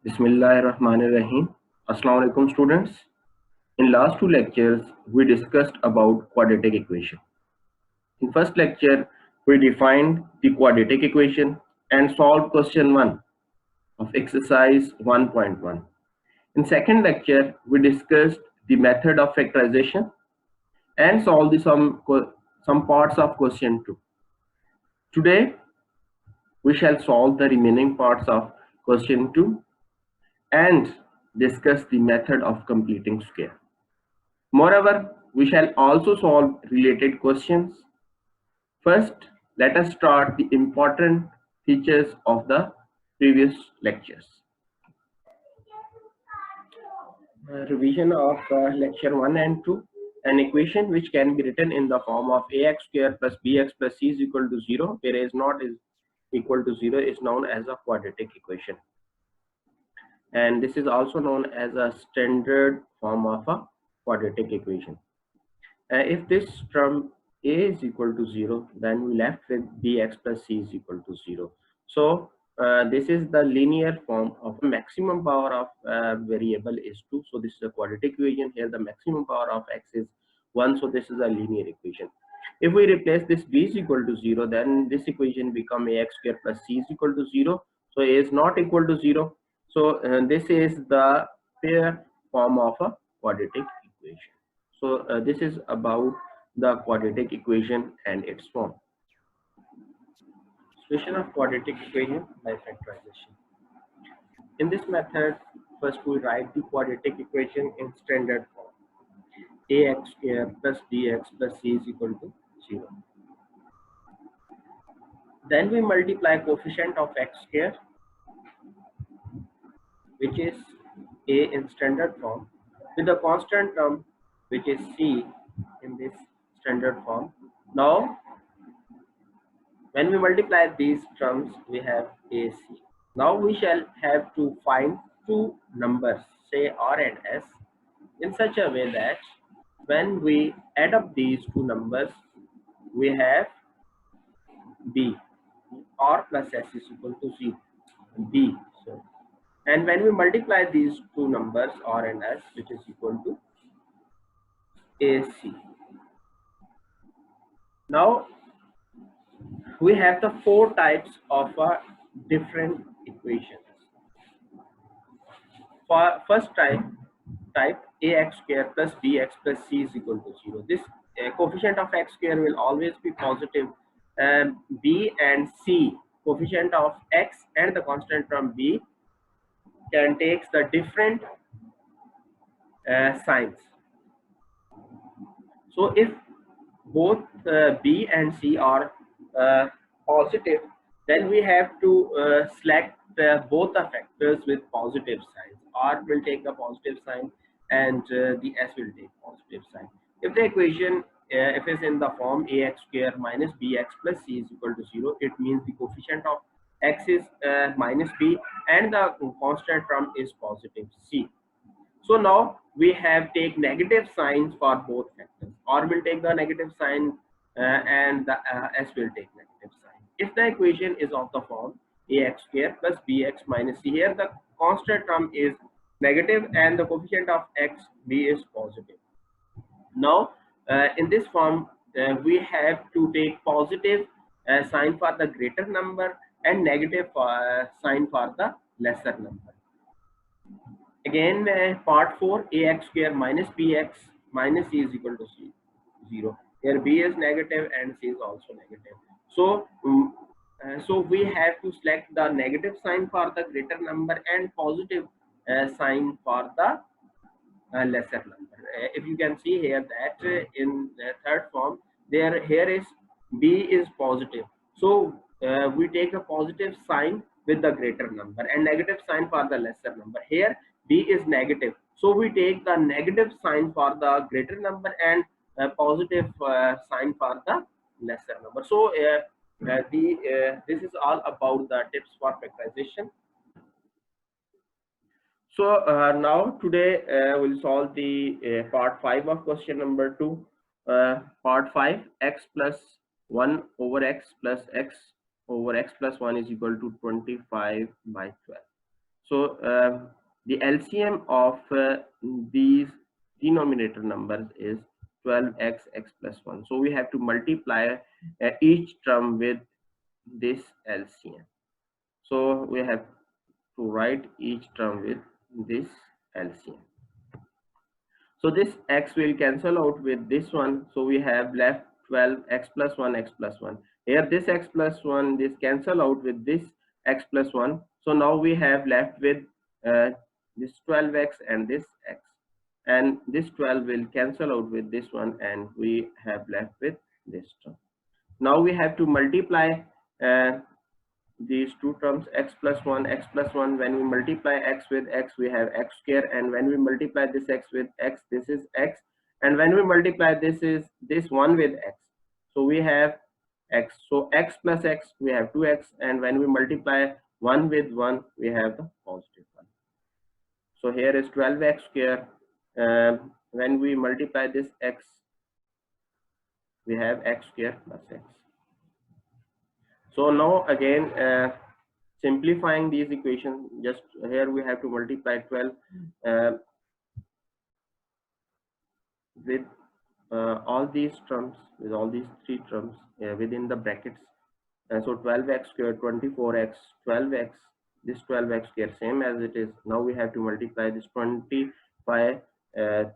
Bismillahirrahmanirrahim. Assalamu alaikum students. In last two lectures, we discussed about quadratic equation. In first lecture, we defined the quadratic equation and solved question 1 of exercise 1.1. In second lecture, we discussed the method of factorization and solved some parts of question 2. Today, we shall solve the remaining parts of question 2 and discuss the method of completing square. Moreover, we shall also solve related questions. First, let us start the important features of the previous lectures. Revision of lecture 1 and 2. An equation which can be written in the form of ax square plus bx plus c is equal to 0, whereas not is equal to 0 is known as a quadratic equation. And this is also known as a standard form of a quadratic equation. If this term a is equal to 0, then we left with bx plus c is equal to 0. So this is the linear form of maximum power of variable is 2. So this is a quadratic equation. Here the maximum power of x is 1. So this is a linear equation. If we replace this b is equal to 0, then this equation become ax square plus c is equal to 0. So a is not equal to 0. So this is the pair form of a quadratic equation. So this is about the quadratic equation and its form. Solution of quadratic equation by factorization. In this method, first we write the quadratic equation in standard form. Ax square plus bx plus c is equal to 0. Then we multiply coefficient of x square, which is a in standard form, with the constant term which is c in this standard form. Now when we multiply these terms, we have AC. Now we shall have to find two numbers, say R and S, in such a way that when we add up these two numbers, we have B. R plus S is equal to C. B. So, and when we multiply these two numbers, R and S, which is equal to AC. Now we have the four types of different equations. For first type ax square plus bx plus c is equal to 0. This coefficient of x square will always be positive. B and c, coefficient of x and the constant term b, can take the different signs. So if both b and c are positive, then we have to select both the factors with positive signs. R will take the positive sign and the S will take positive sign. If the equation if is in the form ax square minus bx plus c is equal to 0, it means the coefficient of x is minus b and the constant term is positive c. So now we have take negative signs for both factors. R will take the negative sign and the S will take negative sign. If the equation is of the form ax square plus bx minus c, here the constant term is negative and the coefficient of x b is positive. Now in this form we have to take positive sign for the greater number and negative sign for the lesser number. Again, part 4, ax square minus bx minus c is equal to 0. Here b is negative and c is also negative. So, so we have to select the negative sign for the greater number and positive sign for the lesser number. If you can see here that in the third form, here is b is positive. So we take a positive sign with the greater number and negative sign for the lesser number. Here b is negative, so we take the negative sign for the greater number and positive sign for the lesser number. So this is all about the tips for factorization. So now today we'll solve the part 5 of question number 2. Part 5, x plus 1 over x plus x over x plus 1 is equal to 25 by 12. So the LCM of these denominator numbers is 12x x plus 1. So we have to multiply each term with this LCM. So we have to write each term with this LCM. So this x will cancel out with this one. So we have left 12x plus 1 x plus 1. Here this x plus 1, this cancel out with this x plus 1. So now we have left with uh, this 12x and this x. And this 12 will cancel out with this one, and we have left with this term. Now we have to multiply uh, these two terms, x plus 1 x plus 1. When we multiply x with x, we have x square, and when we multiply this x with x, this is x, and when we multiply this is this 1 with x, so we have x. So x plus x, we have 2x, and when we multiply 1 with 1, we have the positive 1. So here is 12x square. When we multiply this x, we have x square plus x. So now again, simplifying these equations, just here we have to multiply 12 uh, with all these terms, with all these three terms within the brackets. So 12x square, 24x, 12x, this 12x square same as it is. Now we have to multiply this 25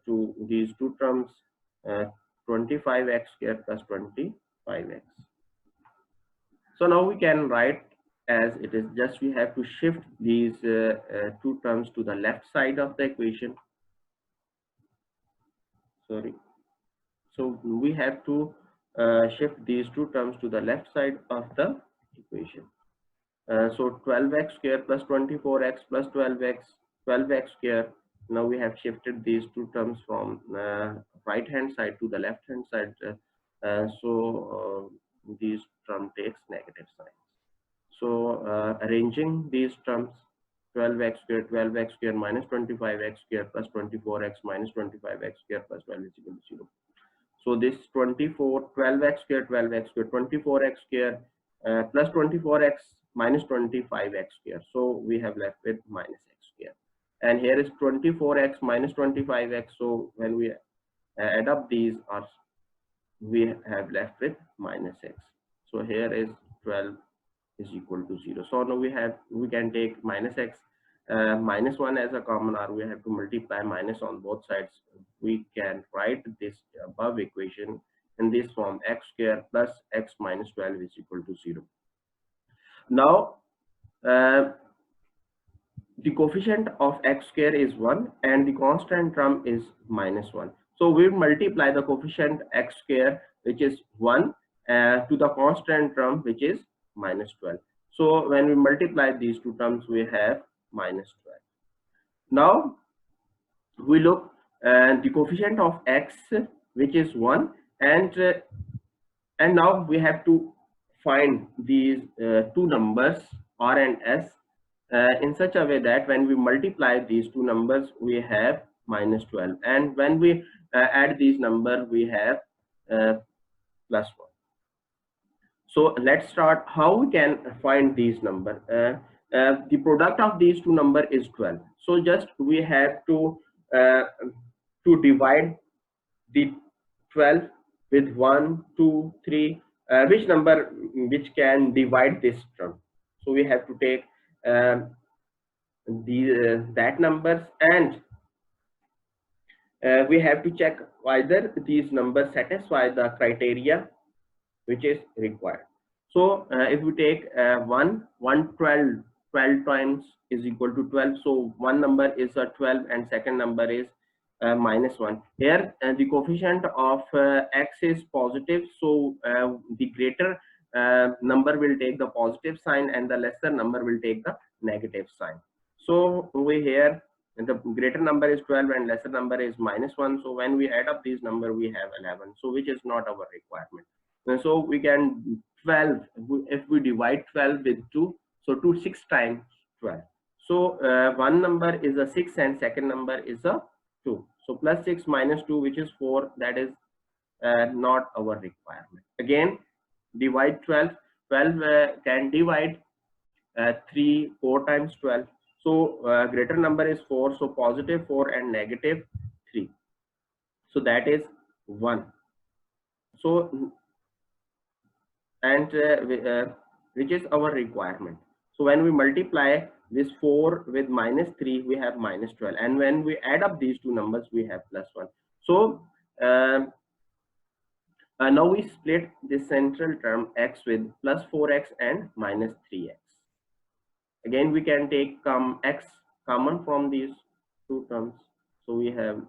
to these two terms, 25x square plus 25x. So now we can write as it is. Just we have to shift these two terms to the left side of the equation. Sorry. So we have to shift these two terms to the left side of the equation. So 12x square plus 24x plus 12x square. Now we have shifted these two terms from right hand side to the left hand side. So these term takes negative sign. So arranging these terms, 12x square minus 25x square plus 24x minus 25x square plus 12 is equal to 0. So this 24, 12x square, 12x square, 24x square plus 24x minus 25x square. So we have left with minus x square. And here is 24x minus 25x. So when we add up these, we have left with minus x. So here is 12 is equal to 0. So now we can take minus x minus 1 as a common, or we have to multiply minus on both sides. We can write this above equation in this form: x square plus x minus 12 is equal to 0. Now the coefficient of x square is 1 and the constant term is minus 1. So we multiply the coefficient x square, which is 1, to the constant term, which is minus 12. So when we multiply these two terms, we have minus 12. Now we look the coefficient of x, which is 1, and now we have to find these two numbers r and s in such a way that when we multiply these two numbers, we have minus 12, and when we add these numbers, we have plus 1. So let's start how we can find these numbers. The product of these two numbers is 12. So just we have uh, to divide the 12 with 1, 2, 3, which number which can divide this term. So we have to take that numbers, and we have to check whether these numbers satisfy the criteria which is required. So if we take 12 times is equal to 12. So one number is a 12 and second number is minus 1. Here the coefficient of x is positive. So the greater number will take the positive sign and the lesser number will take the negative sign. So over here, the greater number is 12 and lesser number is minus 1. So when we add up these number, we have 11. So which is not our requirement. So we can 12, if we divide 12 with 2, so 2 6 times 12. So one number is a 6 and second number is a 2. So plus 6 minus 2, which is 4, that is not our requirement. Again, divide 12. 12 can divide 3 4 times 12. So greater number is 4. So positive 4 and negative 3. So that is 1. So and which is our requirement. So when we multiply this 4 with minus 3, we have minus 12, and when we add up these two numbers, we have plus 1. So um, now we split this central term x with plus 4x and minus 3x. Again, we can take x common from these two terms. So we have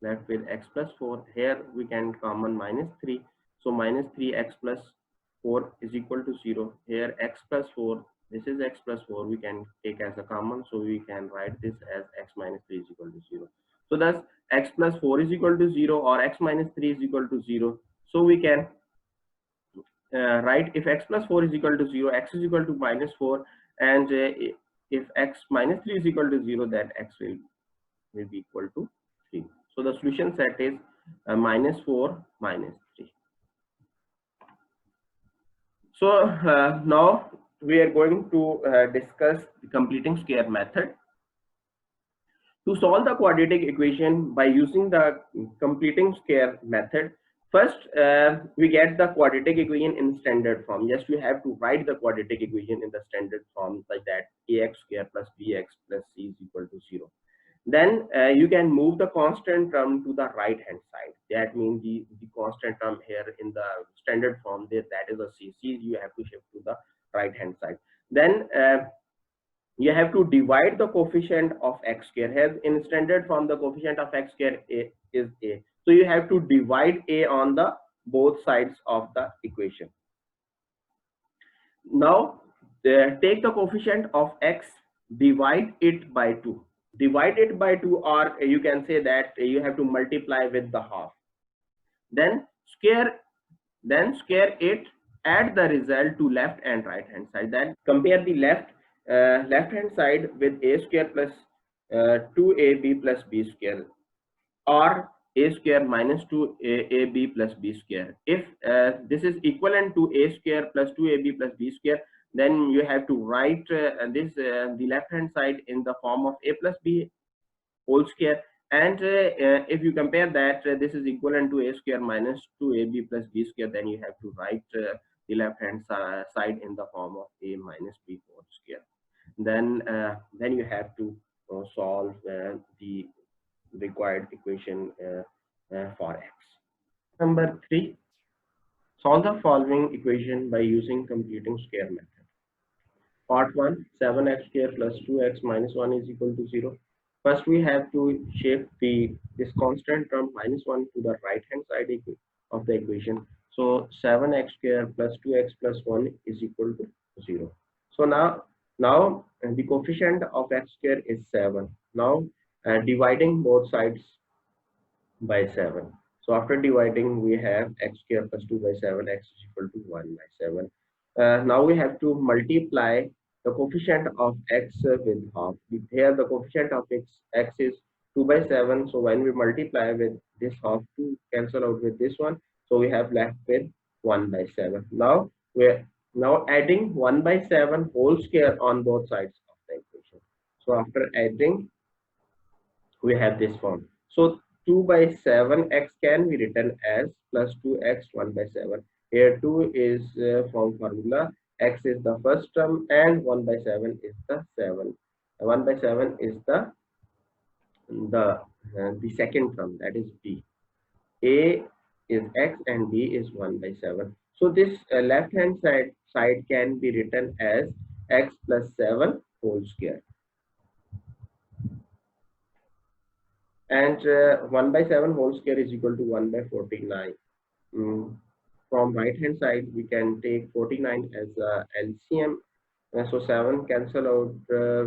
left with x plus 4. Here we can common minus 3. So minus 3x plus 4 is equal to 0. Here x plus 4, this is x plus 4, we can take as a common. So we can write this as x minus 3 is equal to 0. So thus x plus 4 is equal to 0 or x minus 3 is equal to 0. So we can write if x plus 4 is equal to 0, x is equal to minus 4, and if x minus 3 is equal to 0, then x will be equal to 3. So the solution set is minus 4 minus 3. So now we are going to discuss the completing square method. To solve the quadratic equation by using the completing square method, first we get the quadratic equation in standard form. Yes, you have to write the quadratic equation in the standard form, such that ax square plus bx plus c is equal to 0. Then you can move the constant term to the right hand side. That means the constant term here in the standard form, that is a c. You have to shift to the right hand side. Then you have to divide the coefficient of x square. Here in standard form, the coefficient of x square is a. So you have to divide a on the both sides of the equation. Now take the coefficient of x, divide it by 2. Divide it by 2, or you can say that you have to multiply with the half. Then square it, add the result to left and right hand side. Then compare the left hand side with a square plus 2ab plus b square, or a square minus 2ab plus b square. If this is equivalent to a square plus 2ab plus b square, then you have to write the left hand side in the form of a plus b whole square. And if you compare that this is equivalent to a square minus 2ab plus b square, then you have to write the left hand side in the form of a minus b whole square. Then you have to solve the required equation for x. Number 3, solve the following equation by using computing square method. Part 1, 7x square plus 2x minus 1 is equal to 0. First, we have to shift this constant term minus 1 to the right hand side of the equation. So 7x square plus 2x plus 1 is equal to 0. So now the coefficient of x square is 7. Now dividing both sides by 7. So after dividing, we have x square plus 2 by 7, x is equal to 1 by 7. Now we have to multiply the coefficient of x with half. Here the coefficient of x is 2 by 7. So when we multiply with this half, 2 cancel out with this one. So we have left with 1 by 7. Now we're adding 1 by 7 whole square on both sides of the equation. So after adding, we have this form. So 2 by 7x can be written as plus 2x 1 by 7. Here 2 is from formula. X is the first term and 1 by 7 is the 7. 1 by 7 is the second term, that is b. A is x and b is 1 by 7. So this left hand side can be written as x plus 7 whole square. And 1 by 7 whole square is equal to 1 by 49. From right hand side, we can take 49 as LCM. So 7 cancel out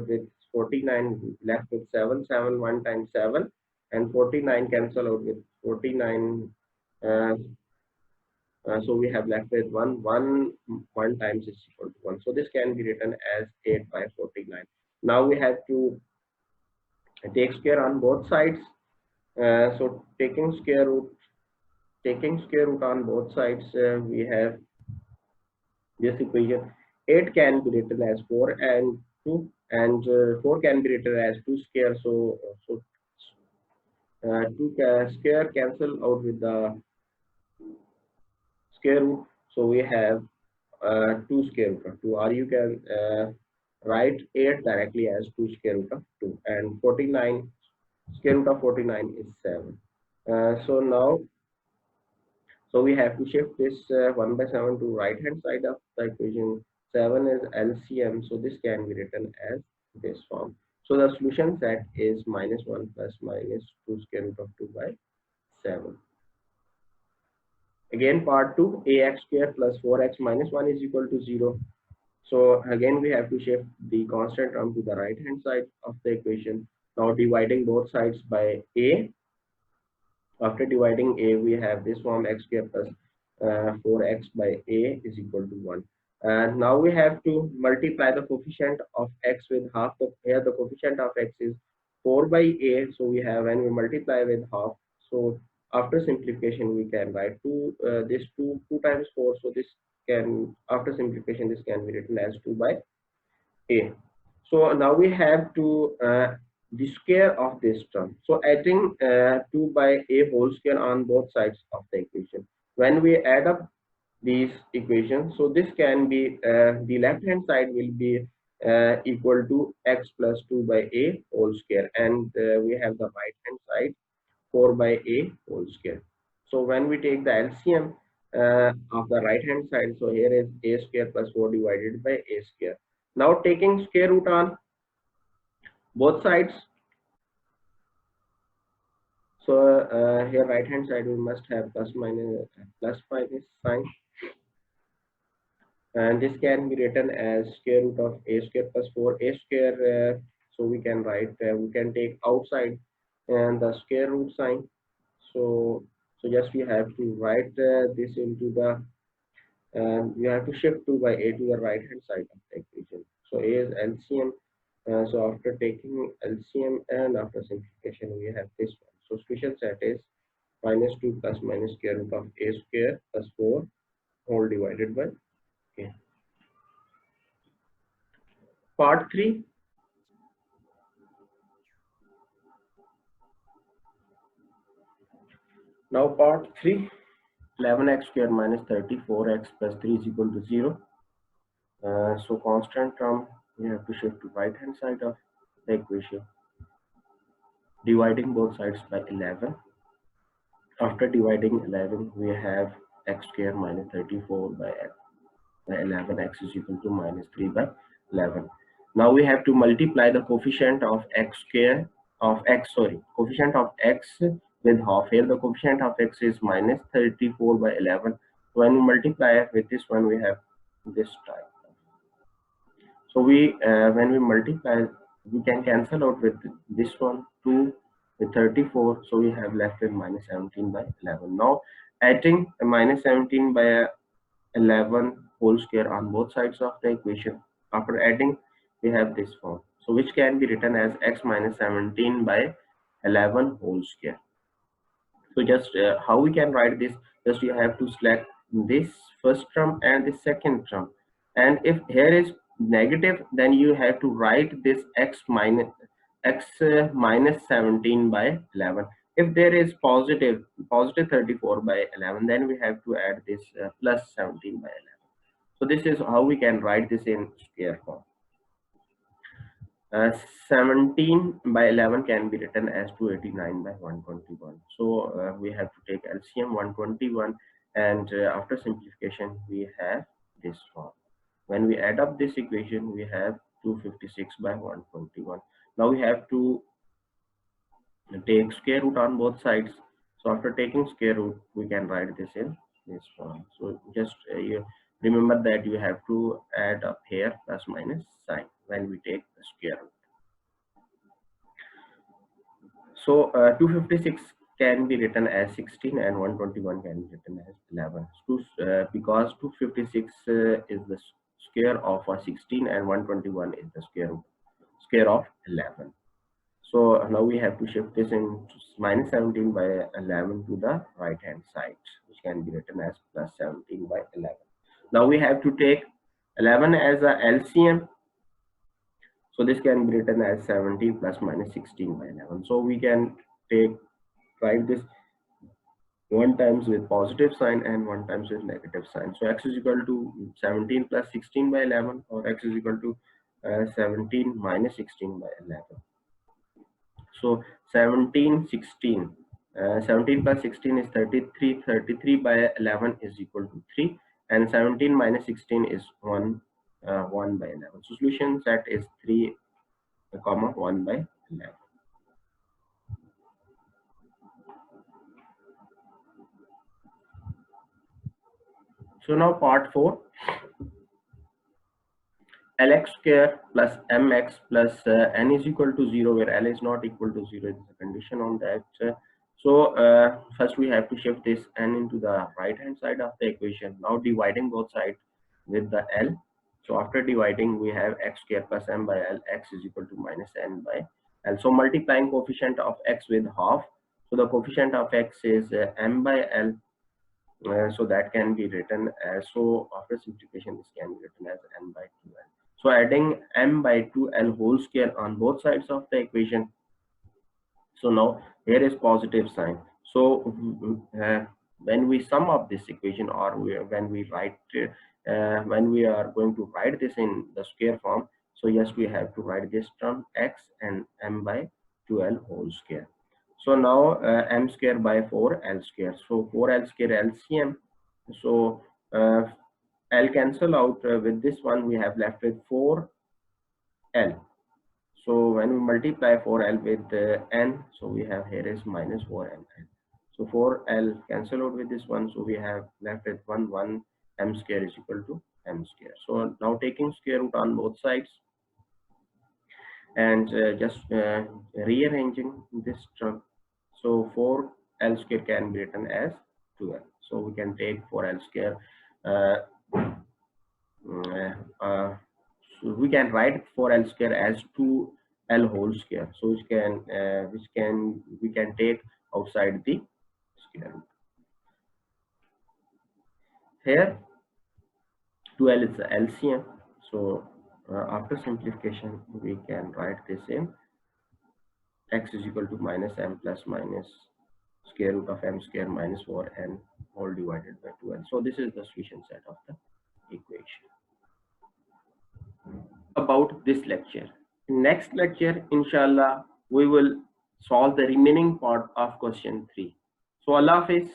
with 49, left with 7. 7 1 times 7, and 49 cancel out with 49. So we have left with 1. 1 times is equal to 1. So this can be written as 8 by 49. Now we have to take square on both sides. So taking square root on both sides, we have this equation. 8 can be written as 4 and 2, and 4 can be written as 2 square. So 2 square cancel out with the square root. So we have 2 square root of 2, or you can write 8 directly as 2 square root of 2, and 49 square root of 49 is 7. So now, so we have to shift this 1 by 7 to right hand side of the equation. 7 is LCM, so this can be written as this form. So the solution set is minus 1 plus minus 2 square root of 2 by 7. Again, part 2, ax square plus 4x minus 1 is equal to 0. So again, we have to shift the constant term to the right hand side of the equation. Now dividing both sides by a. After dividing a, we have this form x square plus 4x by a is equal to 1. And now we have to multiply the coefficient of x with half. Here the coefficient of x is 4 by a. So we have, when we multiply with half, so after simplification we can write 2, this 2 times 4. So this can, after simplification, this can be written as 2 by a. So now we have to the square of this term. So adding 2 by a whole square on both sides of the equation. When we add up these equations, so this can be, the left hand side will be equal to x plus 2 by a whole square, and we have the right hand side 4 by a whole square. So when we take the LCM of the right hand side, so here is a square plus 4 divided by a square. Now taking square root on both sides, so here right hand side we must have plus minus sign, and this can be written as square root of a square plus 4 a square. So we can write, we can take outside and the square root sign. So just we have to write this into the, and you have to shift 2 by a to the right hand side of the equation. So a is LCM. So after taking LCM and after simplification, we have this one. So solution set is minus 2 plus minus square root of a square plus 4 whole divided by a. Part 3. Now part 3, 11x square minus 34x plus 3 is equal to 0. So constant term, we have to shift to right hand side of the equation, dividing both sides by 11. After dividing 11, we have x square minus 34 by 11, x is equal to minus 3 by 11. Now we have to multiply the coefficient of x square of x, sorry, coefficient of x with half. Here the coefficient of x is minus 34 by 11. When we multiply with this one, we have this type. So we, when we multiply, we can cancel out with this one, 2 with 34. So we have left with minus 17 by 11. Now adding a minus 17 by 11 whole square on both sides of the equation. After adding, we have this form. So which can be written as x minus 17 by 11 whole square. So just how we can write this, just you have to select this first term and the second term, and if here is negative, then you have to write this x minus 17 by 11. If there is positive 34 by 11, then we have to add this plus 17 by 11. So this is how we can write this in square form. Uh, 17 by 11 can be written as 289 by 121. So we have to take LCM 121, and after simplification we have this form. When we add up this equation, we have 256 by 121. Now we have to take square root on both sides. So after taking square root, we can write this in this form. So just you remember that you have to add up here plus minus sign when we take the square root. So 256 can be written as 16 and 121 can be written as 11. So, because 256 is the square of 16 and 121 is the square of 11. So now we have to shift this in minus 17 by 11 to the right hand side, which can be written as plus 17 by 11. Now we have to take 11 as a LCM. So this can be written as 17 plus minus 16 by 11. So we can take write this one times with positive sign and one times with negative sign. So x is equal to 17 plus 16 by 11, or x is equal to 17 minus 16 by 11. So 17, 16. 17 plus 16 is 33. 33 by 11 is equal to 3. And 17 minus 16 is 1, 1 by 11. So solution set is 3, comma 1 by 11. So now part 4. Lx square plus mx plus n is equal to 0, where L is not equal to 0 is a condition on that. First we have to shift this n into the right hand side of the equation. Now dividing both sides with the L. So after dividing, we have x square plus m by L, x is equal to minus n by L. So multiplying coefficient of x with half. So the coefficient of x is m by L. So that can be written as, so after simplification, this can be written as n by 2L. So adding m by 2L whole square on both sides of the equation. So now here is positive sign. So when we sum up this equation, or when we write when we are going to write this in the square form, so yes, we have to write this term x and m by 2L whole square. So now m square by 4L square. So 4L square LCM. So L cancel out with this one. We have left with 4L. So when we multiply 4L with n, so we have here is minus 4L. So 4L cancel out with this one. So we have left with 1 m square is equal to m square. So now taking square root on both sides, and just rearranging this term. So 4L square can be written as 2L. So we can take 4L square. Uh, so we can write 4L square as 2L whole square. So we can take outside the square root. Here 2L is the LCM. So after simplification, we can write this in x is equal to minus m plus minus square root of m square minus 4n whole divided by 2L. So this is the solution set of the equation. About this lecture. In next lecture, inshallah, we will solve the remaining part of question 3. So Allah Hafiz.